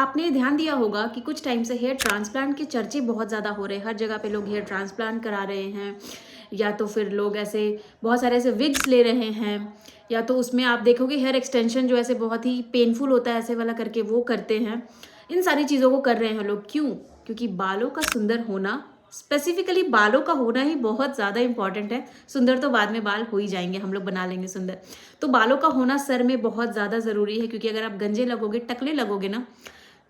आपने ध्यान दिया होगा कि कुछ टाइम से हेयर ट्रांसप्लांट के चर्चे बहुत ज़्यादा हो रहे हैं। हर जगह पे लोग हेयर ट्रांसप्लांट करा रहे हैं, या तो फिर लोग ऐसे बहुत सारे ऐसे विग्स ले रहे हैं, या तो उसमें आप देखोगे हेयर एक्सटेंशन जो ऐसे बहुत ही पेनफुल होता है ऐसे वाला करके वो करते हैं। इन सारी चीज़ों को कर रहे हैं लोग, क्यों? क्योंकि बालों का सुंदर होना, स्पेसिफिकली बालों का होना ही बहुत ज़्यादा इंपॉर्टेंट है। सुंदर तो बाद में बाल हो ही जाएंगे, हम लोग बना लेंगे सुंदर। तो बालों का होना सर में बहुत ज़्यादा ज़रूरी है, क्योंकि अगर आप गंजे लगोगे, टकले लगोगे ना,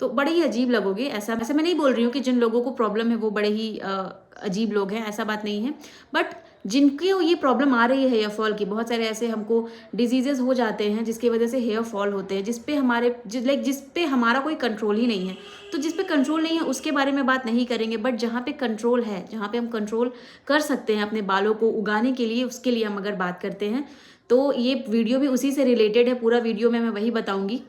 तो बड़े ही अजीब लगोगे। ऐसा ऐसे मैं नहीं बोल रही हूँ कि जिन लोगों को प्रॉब्लम है वो बड़े ही अजीब लोग हैं, ऐसा बात नहीं है। बट जिनके ये प्रॉब्लम आ रही है हेयर फॉल की, बहुत सारे ऐसे हमको डिजीजेस हो जाते हैं जिसकी वजह से हेयर फॉल होते हैं, जिस पे हमारा कोई कंट्रोल ही नहीं है। तो जिस पे कंट्रोल नहीं है उसके बारे में बात नहीं करेंगे, बट जहाँ पे कंट्रोल है, जहाँ पे हम कंट्रोल कर सकते हैं अपने बालों को उगाने के लिए, उसके लिए हम अगर बात करते हैं तो ये वीडियो भी उसी से रिलेटेड है। पूरा वीडियो में मैं वही बताऊंगी,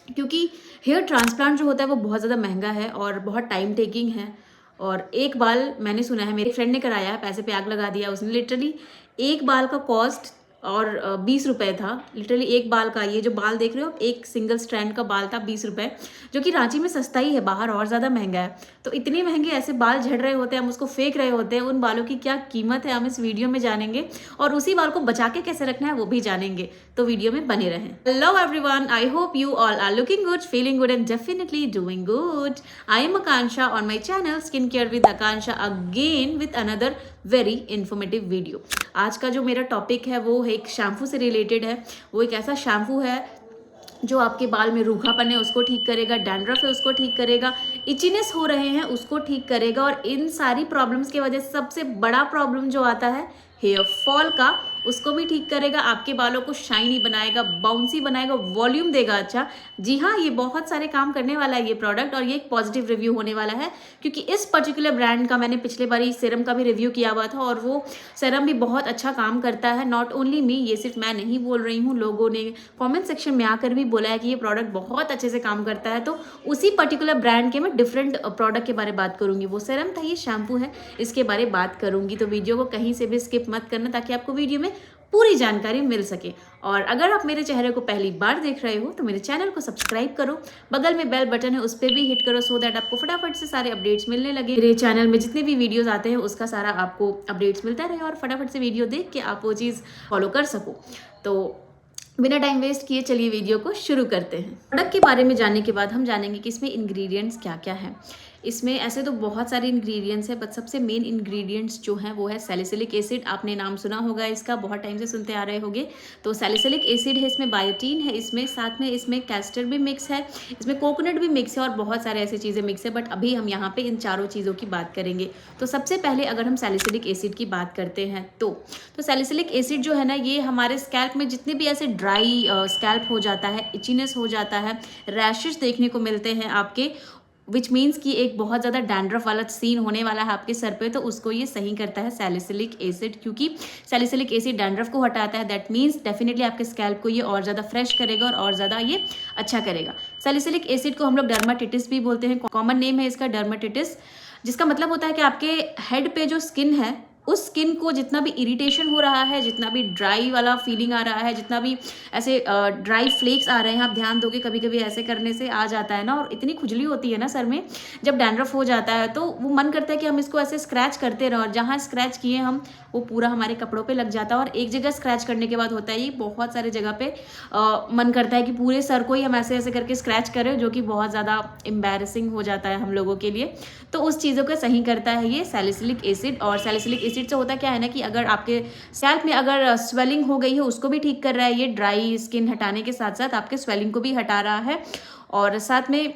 क्योंकि हेयर ट्रांसप्लांट जो होता है वो बहुत ज़्यादा महंगा है और बहुत टाइम टेकिंग है। और एक बाल, मैंने सुना है, मेरे फ्रेंड ने कराया है, पैसे पे आग लगा दिया उसने। लिटरली एक बाल का कॉस्ट और 20 रुपये था। लिटरली एक बाल का, ये जो बाल देख रहे हो, एक सिंगल स्ट्रैंड का बाल था 20 रुपये, जो कि रांची में सस्ता ही है, बाहर और ज़्यादा महंगा है। तो इतने महंगे ऐसे बाल झड़ रहे होते हैं, हम उसको फेंक रहे होते हैं। उन बालों की क्या कीमत है हम इस वीडियो में जानेंगे, और उसी बाल को बचा के कैसे रखना है वो भी जानेंगे। तो वीडियो में बने रहें। Hello everyone, I hope you all are looking good, feeling good and definitely doing good. I am Akanksha on my channel skin care with Akanksha, again with another very informative video. आज का जो मेरा टॉपिक है वो एक शैम्पू से related है। वो एक ऐसा शैम्पू है जो आपके बाल में रूखापन है उसको ठीक करेगा, डैंड्रफ है उसको ठीक करेगा, इचीनेस हो रहे हैं उसको ठीक करेगा, और इन सारी प्रॉब्लम्स की वजह से सबसे बड़ा प्रॉब्लम जो आता है हेयर फॉल का, उसको भी ठीक करेगा। आपके बालों को शाइनी बनाएगा, बाउंसी बनाएगा, वॉल्यूम देगा। अच्छा जी हाँ, ये बहुत सारे काम करने वाला है ये प्रोडक्ट, और ये एक पॉजिटिव रिव्यू होने वाला है, क्योंकि इस पर्टिकुलर ब्रांड का मैंने पिछले बार सीरम का भी रिव्यू किया हुआ था, और वो सीरम भी बहुत अच्छा काम करता है। नॉट ओनली मी, ये सिर्फ मैं नहीं बोल रही हूँ, लोगों ने कॉमेंट सेक्शन में आकर भी बोला है कि ये प्रोडक्ट बहुत अच्छे से काम करता है। तो उसी पर्टिकुलर ब्रांड के मैं डिफरेंट प्रोडक्ट के बारे में बात करूंगी। वो सीरम था, ये शैम्पू है, इसके बारे में बात करूंगी। तो वीडियो को कहीं से भी स्किप मत करना, ताकि आपको वीडियो में पूरी जानकारी मिल सके। और अगर आप मेरे चेहरे को पहली बार देख रहे हो तो मेरे चैनल को सब्सक्राइब करो, बगल में बेल बटन है उस पर भी हिट करो, सो दैट आपको फटाफट से सारे अपडेट्स मिलने लगे। मेरे चैनल में जितने भी वीडियोस आते हैं उसका सारा आपको अपडेट्स मिलता रहे, और फटाफट से वीडियो देख के आप वो चीज़ फॉलो कर सको। तो बिना टाइम वेस्ट किए चलिए वीडियो को शुरू करते हैं। प्रोडक्ट के बारे में जानने के बाद हम जानेंगे कि इसमें इंग्रेडिएंट्स क्या क्या हैं। इसमें ऐसे तो बहुत सारे इंग्रेडिएंट्स हैं, बट सबसे मेन इंग्रेडिएंट्स जो हैं वो है सैलिसिलिक एसिड। आपने नाम सुना होगा इसका, बहुत टाइम से सुनते आ रहे होंगे। तो सैलिसिलिक एसिड है, इसमें बायोटीन है, इसमें साथ में इसमें कैस्टर भी मिक्स है, इसमें कोकोनट भी मिक्स है, और बहुत सारे ऐसी चीज़ें मिक्स है। बट अभी हम यहाँ पे इन चारों चीज़ों की बात करेंगे। तो सबसे पहले अगर हम सैलिसिलिक एसिड की बात करते हैं तो सैलिसिलिक एसिड जो है ना, ये हमारे स्कैल्प में जितने भी ऐसे ड्राई स्कैल्प हो जाता है, इचीनेस हो जाता है, रैशेस देखने को मिलते हैं आपके, विच मीन्स कि एक बहुत ज़्यादा डैंड्रफ वाला सीन होने वाला है आपके सर पे, तो उसको ये सही करता है सैलिसिलिक एसिड। क्योंकि सैलिसिलिक एसिड डैंड्रफ को हटाता है, दैट मीन्स डेफिनेटली आपके स्कैल्प को ये और ज़्यादा फ्रेश करेगा और ज़्यादा ये अच्छा करेगा। सैलिसिलिक एसिड को हम लोग डर्माटिटिस भी बोलते हैं, कॉमन नेम है इसका डर्माटिटिस, जिसका मतलब होता है कि आपके हेड पे जो स्किन है, उस स्किन को जितना भी इरिटेशन हो रहा है, जितना भी ड्राई वाला फीलिंग आ रहा है, जितना भी ऐसे ड्राई फ्लेक्स आ रहे हैं, आप ध्यान दोगे कभी कभी ऐसे करने से आ जाता है ना, और इतनी खुजली होती है ना सर में जब डैंड्रफ हो जाता है, तो वो मन करता है कि हम इसको ऐसे स्क्रैच करते रहो, और जहाँ स्क्रैच किए हम वो पूरा हमारे कपड़ों पे लग जाता है। और एक जगह स्क्रैच करने के बाद होता है ये बहुत सारे जगह पे मन करता है कि पूरे सर को ही हम ऐसे ऐसे करके स्क्रैच करें, जो कि बहुत ज़्यादा एम्बैरसिंग हो जाता है हम लोगों के लिए। तो उस चीज़ों को सही करता है ये सैलिसिलिक एसिड। और सैलिसिलिक एसिड से होता क्या है ना, कि अगर आपके स्कैल्प में अगर स्वेलिंग हो गई है उसको भी ठीक कर रहा है ये, ड्राई स्किन हटाने के साथ साथ आपके स्वेलिंग को भी हटा रहा है। और साथ में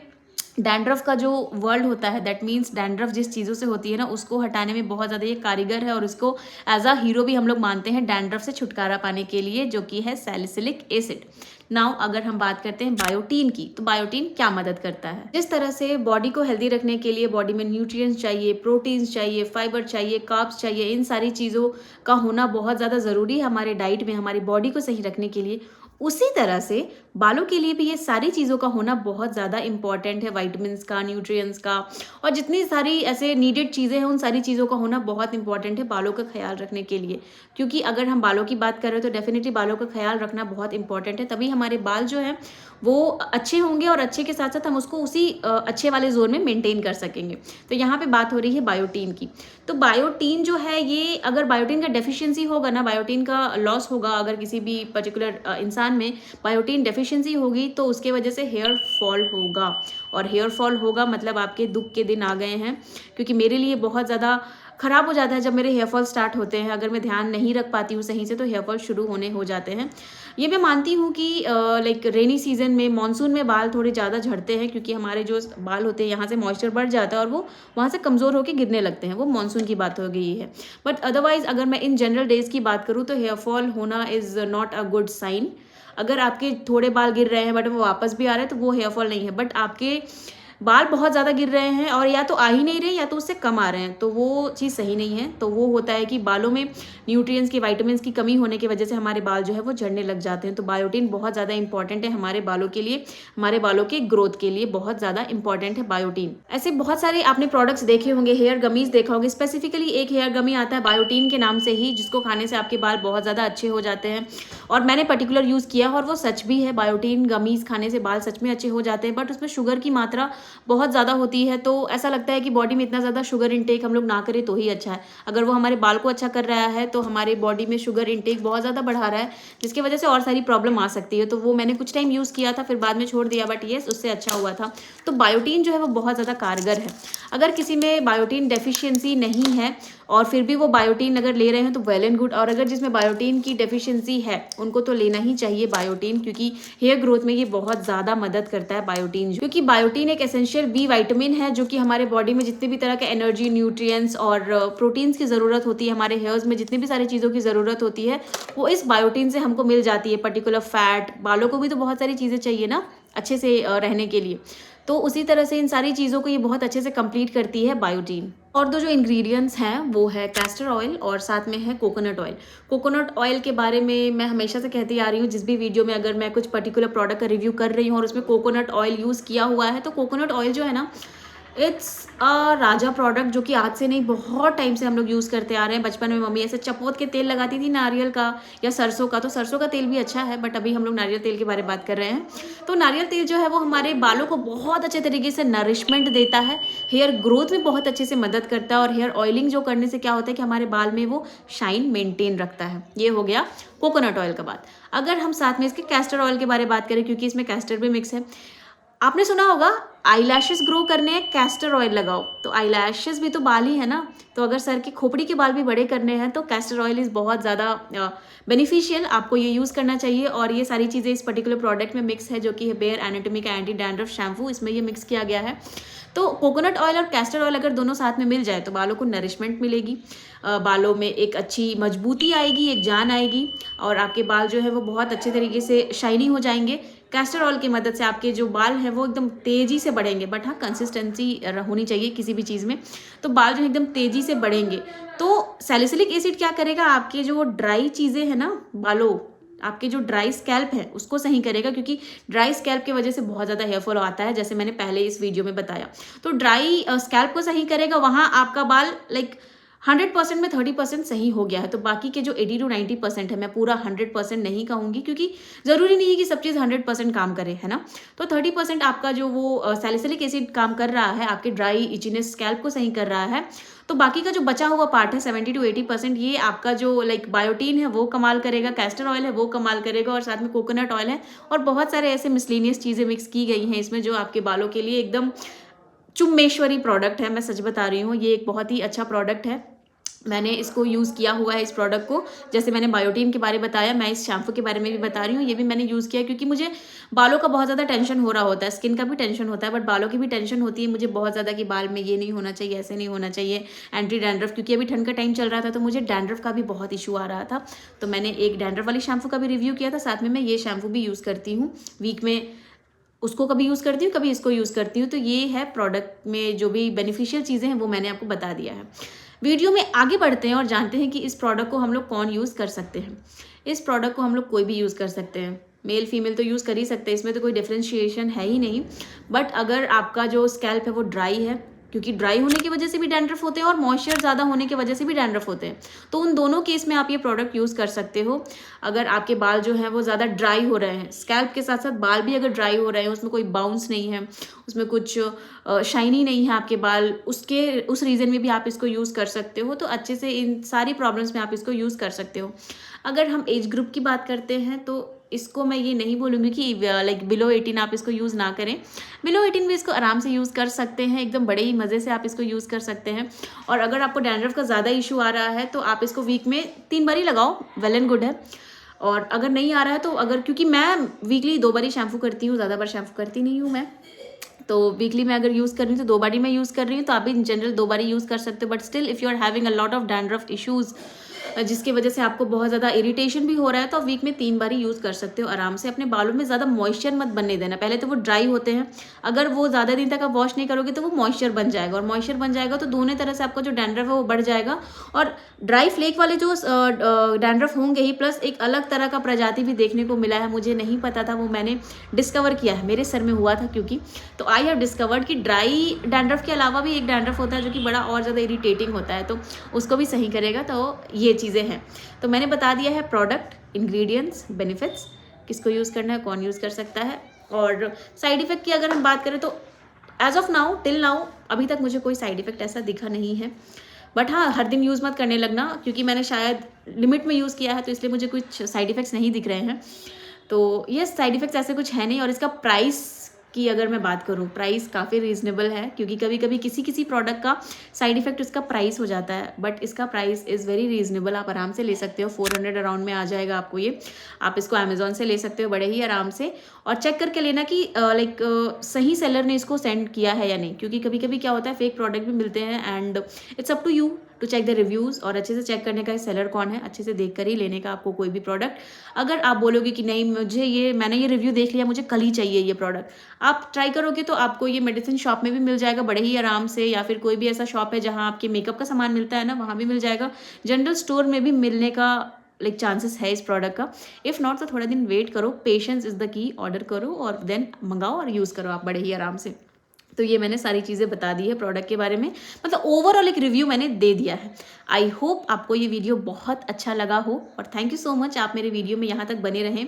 डैंड्रफ का जो वर्ल्ड होता है, दैट मीन्स डैंड्रफ जिस चीज़ों से होती है ना, उसको हटाने में बहुत ज़्यादा ये कारीगर है, और उसको एज अ हीरो भी हम लोग मानते हैं डैंड्रफ से छुटकारा पाने के लिए, जो कि है सैलिसिलिक एसिड। नाउ अगर हम बात करते हैं बायोटीन की, तो बायोटीन क्या मदद करता है? जिस तरह से बॉडी को हेल्दी रखने के लिए बॉडी में न्यूट्रिएंट्स चाहिए, प्रोटीन्स चाहिए, फाइबर चाहिए, कार्ब्स चाहिए, इन सारी चीज़ों का होना बहुत ज़्यादा ज़रूरी है हमारे डाइट में, हमारी बॉडी को सही रखने के लिए। उसी तरह से बालों के लिए भी ये सारी चीज़ों का होना बहुत ज़्यादा इंपॉर्टेंट है, वाइटामिन्स का, न्यूट्रिएंट्स का, और जितनी सारी ऐसे नीडेड चीज़ें हैं उन सारी चीज़ों का होना बहुत इंपॉर्टेंट है बालों का ख्याल रखने के लिए। क्योंकि अगर हम बालों की बात कर रहे हैं तो डेफिनेटली बालों का ख्याल रखना बहुत इंपॉर्टेंट है, तभी हमारे बाल जो हैं वो अच्छे होंगे और अच्छे के साथ साथ हम उसको उसी अच्छे वाले जोन में मेंटेन कर सकेंगे। तो यहाँ पे बात हो रही है बायोटीन की। तो बायोटीन जो है ये, अगर बायोटीन का डेफिशिएंसी होगा ना, बायोटीन का लॉस होगा अगर किसी भी पर्टिकुलर इंसान में बायोटीन डेफिशिएंसी होगी, तो उसके वजह से हेयर फॉल होगा। और हेयर फॉल होगा मतलब आपके दुख के दिन आ गए हैं, क्योंकि मेरे लिए बहुत ज़्यादा ख़राब हो जाता है जब मेरे हेयर फॉल स्टार्ट होते हैं। अगर मैं ध्यान नहीं रख पाती हूँ सही से तो हेयर फॉल शुरू होने हो जाते हैं। ये मैं मानती हूँ कि लाइक रेनी सीजन में, मानसून में बाल थोड़े ज़्यादा झड़ते हैं, क्योंकि हमारे जो बाल होते हैं यहाँ से मॉइस्चर बढ़ जाता है और वो वहाँ से कमज़ोर होकर गिरने लगते हैं। वो मानसून की बात हो गई है। बट अदरवाइज़ अगर मैं इन जनरल डेज की बात करूँ तो हेयर फॉल होना is not a good sign. अगर आपके थोड़े बाल गिर रहे हैं बट वो वापस भी आ रहे हैं तो वो हेयर फॉल नहीं है। बट आपके बाल बहुत ज़्यादा गिर रहे हैं और या तो आ ही नहीं रहे या तो उससे कम आ रहे हैं, तो वो चीज़ सही नहीं है। तो वो होता है कि बालों में न्यूट्रिएंट्स की, विटामिन्स की कमी होने की वजह से हमारे बाल जो है वो झड़ने लग जाते हैं। तो बायोटीन बहुत ज़्यादा इंपॉर्टेंट है हमारे बालों के लिए, हमारे बालों के ग्रोथ के लिए बहुत ज़्यादा इंपॉर्टेंट है बायोटीन। ऐसे बहुत सारे आपने प्रोडक्ट्स देखे होंगे, हेयर गमीज देखा होगा। स्पेसिफिकली एक हेयर गमी आता है बायोटीन के नाम से ही, जिसको खाने से आपके बाल बहुत ज़्यादा अच्छे हो जाते हैं। और मैंने पर्टिकुलर यूज़ किया और वो सच भी है। बायोटीन गमीज खाने से बाल सच में अच्छे हो जाते हैं, बट उसमें शुगर की मात्रा बहुत ज़्यादा होती है। तो ऐसा लगता है कि बॉडी में इतना ज़्यादा शुगर इंटेक हम लोग ना करें तो ही अच्छा है। अगर वो हमारे बाल को अच्छा कर रहा है तो हमारे बॉडी में शुगर इंटेक बहुत ज़्यादा बढ़ा रहा है, जिसकी वजह से और सारी प्रॉब्लम आ सकती है। तो वो मैंने कुछ टाइम यूज़ किया था, फिर बाद में छोड़ दिया, बट येस उससे अच्छा हुआ था। तो बायोटीन जो है वो बहुत ज़्यादा कारगर है। अगर किसी में बायोटीन डेफिशिएंसी नहीं है और फिर भी वो बायोटीन अगर ले रहे हैं तो वेल एंड गुड। और अगर जिसमें बायोटीन की डेफिशिएंसी है उनको तो लेना ही चाहिए बायोटीन, क्योंकि हेयर ग्रोथ में ये बहुत ज़्यादा मदद करता है बायोटीन। क्योंकि बायोटीन एक एसेंशियल बी विटामिन है जो कि हमारे बॉडी में जितने भी तरह के एनर्जी, न्यूट्रिएंट्स और प्रोटीन्स की ज़रूरत होती है, हमारे हेयर्स में जितनी भी सारी चीज़ों की ज़रूरत होती है वो इस बायोटीन से हमको मिल जाती है। पर्टिकुलर फैट, बालों को भी तो बहुत सारी चीज़ें चाहिए ना अच्छे से रहने के लिए, तो उसी तरह से इन सारी चीज़ों को ये बहुत अच्छे से कंप्लीट करती है बायोटीन। और दो जो इंग्रेडिएंट्स हैं वो है कैस्टर ऑयल और साथ में है कोकोनट ऑयल। कोकोनट ऑयल के बारे में मैं हमेशा से कहती आ रही हूँ, जिस भी वीडियो में अगर मैं कुछ पर्टिकुलर प्रोडक्ट का रिव्यू कर रही हूँ और उसमें कोकोनट ऑयल यूज़ किया हुआ है, तो कोकोनट ऑयल जो है ना, इट्स अ राजा प्रोडक्ट, जो कि आज से नहीं बहुत टाइम से हम लोग यूज़ करते आ रहे हैं। बचपन में मम्मी ऐसे चपोत के तेल लगाती थी नारियल का या सरसों का, तो सरसों का तेल भी अच्छा है, बट अभी हम लोग नारियल तेल के बारे में बात कर रहे हैं। तो नारियल तेल जो है वो हमारे बालों को बहुत अच्छे तरीके से नरिशमेंट देता है, हेयर ग्रोथ में बहुत अच्छे से मदद करता है। और हेयर ऑयलिंग जो करने से क्या होता है कि हमारे बाल में वो शाइन मेंटेन रखता है। ये हो गया कोकोनट ऑयल का बात। अगर हम साथ में इसके कैस्टर ऑयल के बारे में बात करें, क्योंकि इसमें कैस्टर भी मिक्स है, आपने सुना होगा आईलैशेस ग्रो करने हैं कैस्टर ऑयल लगाओ। तो आईलैशेस भी तो बाल ही है ना, तो अगर सर की खोपड़ी के बाल भी बड़े करने हैं तो कैस्टर ऑयल इज़ बहुत ज़्यादा बेनिफिशियल, आपको ये यूज़ करना चाहिए। और ये सारी चीज़ें इस पर्टिकुलर प्रोडक्ट में मिक्स है, जो कि है बेयर एनाटॉमी का एंटी डैंड्रफ शैम्पू, इसमें ये मिक्स किया गया है। तो कोकोनट ऑयल और कैस्टर ऑयल अगर दोनों साथ में मिल जाए तो बालों को नरिशमेंट मिलेगी, बालों में एक अच्छी मजबूती आएगी, एक जान आएगी, और आपके बाल जो है वो बहुत अच्छे तरीके से शाइनी हो जाएंगे। कैस्टर ऑयल की मदद से आपके जो बाल हैं वो एकदम तेज़ी से बढ़ेंगे, बट हाँ कंसिस्टेंसी होनी चाहिए किसी भी चीज़ में, तो बाल जो एकदम तेज़ी से बढ़ेंगे। तो सैलिसिलिक एसिड क्या करेगा, आपके जो ड्राई चीज़ें हैं ना बालों, आपके जो ड्राई स्कैल्प है उसको सही करेगा, क्योंकि ड्राई स्कैल्प की वजह से बहुत ज़्यादा हेयर फॉल आता है, जैसे मैंने पहले इस वीडियो में बताया। तो ड्राई स्कैल्प को सही करेगा, वहाँ आपका बाल लाइक 100% में 30% सही हो गया है। तो बाकी के जो 80 to 90% है, मैं पूरा 100% नहीं कहूँगी, क्योंकि ज़रूरी नहीं है कि सब चीज़ 100% काम करे, है ना। तो 30% आपका जो वो सैलिसिलिक एसिड काम कर रहा है, आपके ड्राई इचीनेस स्कैल्प को सही कर रहा है। तो बाकी का जो बचा हुआ पार्ट है 70 to 80%, ये आपका जो लाइक बायोटीन है वो कमाल करेगा, कैस्टर ऑयल है वो कमाल करेगा, और साथ में कोकोनट ऑयल है, और बहुत सारे ऐसे मिसलिनियस चीज़ें मिक्स की गई हैं इसमें जो आपके बालों के लिए एकदम चुम्मेश्वरी प्रोडक्ट है। मैं सच बता रही हूँ, ये एक बहुत ही अच्छा प्रोडक्ट है। मैंने इसको यूज़ किया हुआ है, इस प्रोडक्ट को। जैसे मैंने बायोटीन के बारे में बताया, मैं इस शैम्पू के बारे में भी बता रही हूँ। ये भी मैंने यूज़ किया क्योंकि मुझे बालों का बहुत ज़्यादा टेंशन हो रहा होता है। स्किन का भी टेंशन होता है, बट बालों की भी टेंशन होती है मुझे बहुत ज़्यादा, कि बाल में ये नहीं होना चाहिए, ऐसे नहीं होना चाहिए, एंटी डैंड्रफ, क्योंकि अभी ठंड का टाइम चल रहा था तो मुझे डैंड्रफ का भी बहुत इशू आ रहा था। तो मैंने एक डैंड्रफ वाली शैम्पू का भी रिव्यू किया था, साथ में मैं ये शैम्पू भी यूज़ करती हूँ वीक में, उसको कभी यूज़ करती हूँ, कभी इसको यूज़ करती हूँ। तो ये है प्रोडक्ट में जो भी बेनिफिशियल चीज़ें हैं वो मैंने आपको बता दिया है। वीडियो में आगे बढ़ते हैं और जानते हैं कि इस प्रोडक्ट को हम लोग कौन यूज़ कर सकते हैं। इस प्रोडक्ट को हम लोग कोई भी यूज़ कर सकते हैं, मेल फीमेल तो यूज़ कर ही सकते हैं, इसमें तो कोई डिफ्रेंशिएशन है ही नहीं। बट अगर आपका जो स्कैल्प है वो ड्राई है, क्योंकि ड्राई होने की वजह से भी डैंड्रफ होते हैं और मॉइस्चर ज़्यादा होने की वजह से भी डैंड्रफ होते हैं। तो उन दोनों केस में आप ये प्रोडक्ट यूज़ कर सकते हो। अगर आपके बाल जो हैं वो ज़्यादा ड्राई हो रहे हैं, स्कैल्प के साथ साथ बाल भी अगर ड्राई हो रहे हैं, उसमें कोई बाउंस नहीं है, उसमें कुछ शाइनी नहीं है आपके बाल, उस रीज़न में भी आप इसको यूज़ कर सकते हो। तो अच्छे से इन सारी प्रॉब्लम्स में आप इसको यूज़ कर सकते हो। अगर हम एज ग्रुप की बात करते हैं तो इसको मैं ये नहीं बोलूँगी कि लाइक बिलो 18 आप इसको यूज़ ना करें। बिलो 18 भी इसको आराम से यूज़ कर सकते हैं, एकदम बड़े ही मज़े से आप इसको यूज़ कर सकते हैं। और अगर आपको डैंड्रफ का ज़्यादा इशू आ रहा है तो आप इसको वीक में 3 बार ही लगाओ, वेल एंड गुड है। और अगर नहीं आ रहा है तो क्योंकि मैं वीकली 2 बार ही शैम्पू करती हूँ, ज़्यादा बार शैम्पू करती नहीं हूँ मैं। तो वीकली मैं अगर यूज़ कर रही हूँ तो 2 बार ही मैं यूज़ कर रही हूँ, तो आप भी in general 2 bar he use कर सकते हो। But still if you are having a lot of dandruff issues, जिसकी वजह से आपको बहुत ज़्यादा इरिटेशन भी हो रहा है, तो आप वीक में 3 बार ही यूज़ कर सकते हो आराम से। अपने बालों में ज़्यादा मॉइस्चर मत बनने देना। पहले तो वो ड्राई होते हैं, अगर वो ज़्यादा दिन तक आप वॉश नहीं करोगे तो वो मॉइस्चर बन जाएगा, और मॉइस्चर बन जाएगा तो दोनों तरह से आपका जो डैंड्रफ है वो बढ़ जाएगा। और ड्राई फ्लेक वाले जो डैंड्रफ होंगे ही, प्लस एक अलग तरह का प्रजाति भी देखने को मिला है, मुझे नहीं पता था, वो मैंने डिस्कवर किया है, मेरे सर में हुआ था क्योंकि। तो आई हैव डिस्कवर्ड कि ड्राई डैंड्रफ के अलावा भी एक डैंड्रफ होता है जो कि बड़ा और ज़्यादा इरिटेटिंग होता है, तो उसको भी सही करेगा। तो ये चीज़ें हैं। तो मैंने बता दिया है प्रोडक्ट, इंग्रेडिएंट्स, बेनिफिट्स, किसको यूज़ करना है, कौन यूज़ कर सकता है। और साइड इफ़ेक्ट की अगर हम बात करें तो as of now, till now, अभी तक मुझे कोई साइड इफ़ेक्ट ऐसा दिखा नहीं है। बट हाँ, हर दिन यूज़ मत करने लगना, क्योंकि मैंने शायद लिमिट में यूज़ किया है, तो इसलिए मुझे कुछ साइड इफ़ेक्ट्स नहीं दिख रहे हैं। तो ये साइड इफ़ेक्ट्स ऐसे कुछ है नहीं। और इसका प्राइस की अगर मैं बात करूँ, प्राइस काफ़ी रीज़नेबल है, क्योंकि कभी कभी किसी प्रोडक्ट का साइड इफ़ेक्ट इसका प्राइस हो जाता है, बट इसका प्राइस इज़ वेरी रीज़नेबल। आप आराम से ले सकते हो, 400 अराउंड में आ जाएगा आपको ये। आप इसको अमेज़ॉन से ले सकते हो बड़े ही आराम से। और चेक करके लेना कि लाइक सही सेलर ने इसको सेंड किया है या नहीं, क्योंकि कभी कभी क्या होता है, फेक प्रोडक्ट भी मिलते हैं, and it's up to you to check the reviews. और अच्छे से चेक करने का सेलर कौन है, अच्छे से देख कर ही लेने का आपको कोई भी प्रोडक्ट। अगर आप बोलोगे कि नहीं, मैंने ये रिव्यू देख लिया, मुझे कल ही चाहिए ये प्रोडक्ट, आप ट्राई करोगे तो आपको ये मेडिसिन शॉप में भी मिल जाएगा बड़े ही आराम से, या फिर कोई भी ऐसा शॉप है जहाँ आपके मेकअप का सामान मिलता है ना, वहाँ भी मिल जाएगा। जनरल स्टोर में भी मिलने का लाइक चांसेस है इस प्रोडक्ट का। इफ़ नॉट तो थोड़ा दिन वेट करो, patience is the key. Order करो और देन मंगाओ और यूज़ करो आप बड़े ही आराम से। तो ये मैंने सारी चीज़ें बता दी है प्रोडक्ट के बारे में, मतलब ओवरऑल एक रिव्यू मैंने दे दिया है। आई होप आपको ये वीडियो बहुत अच्छा लगा हो, और थैंक यू सो मच, आप मेरे वीडियो में यहाँ तक बने रहें।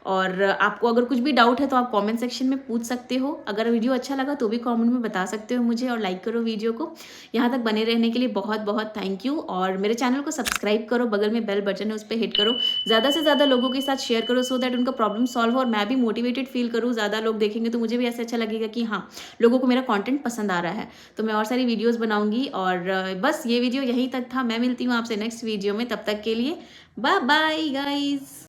और आपको अगर कुछ भी डाउट है तो आप कमेंट सेक्शन में पूछ सकते हो। अगर वीडियो अच्छा लगा तो भी कमेंट में बता सकते हो मुझे, और लाइक करो वीडियो को। यहाँ तक बने रहने के लिए बहुत बहुत थैंक यू। और मेरे चैनल को सब्सक्राइब करो, बगल में बेल बटन है उस पर हिट करो, ज़्यादा से ज़्यादा लोगों के साथ शेयर करो, सो दैट उनका प्रॉब्लम सॉल्व हो और मैं भी मोटिवेटेड फील करूँ। ज़्यादा लोग देखेंगे तो मुझे भी ऐसे अच्छा लगेगा कि हाँ, लोगों को मेरा कॉन्टेंट पसंद आ रहा है, तो मैं और सारी वीडियोज़ बनाऊँगी। और बस ये वीडियो यहीं तक था, मैं मिलती हूँ आपसे नेक्स्ट वीडियो में, तब तक के लिए बाय बाय गाइज़।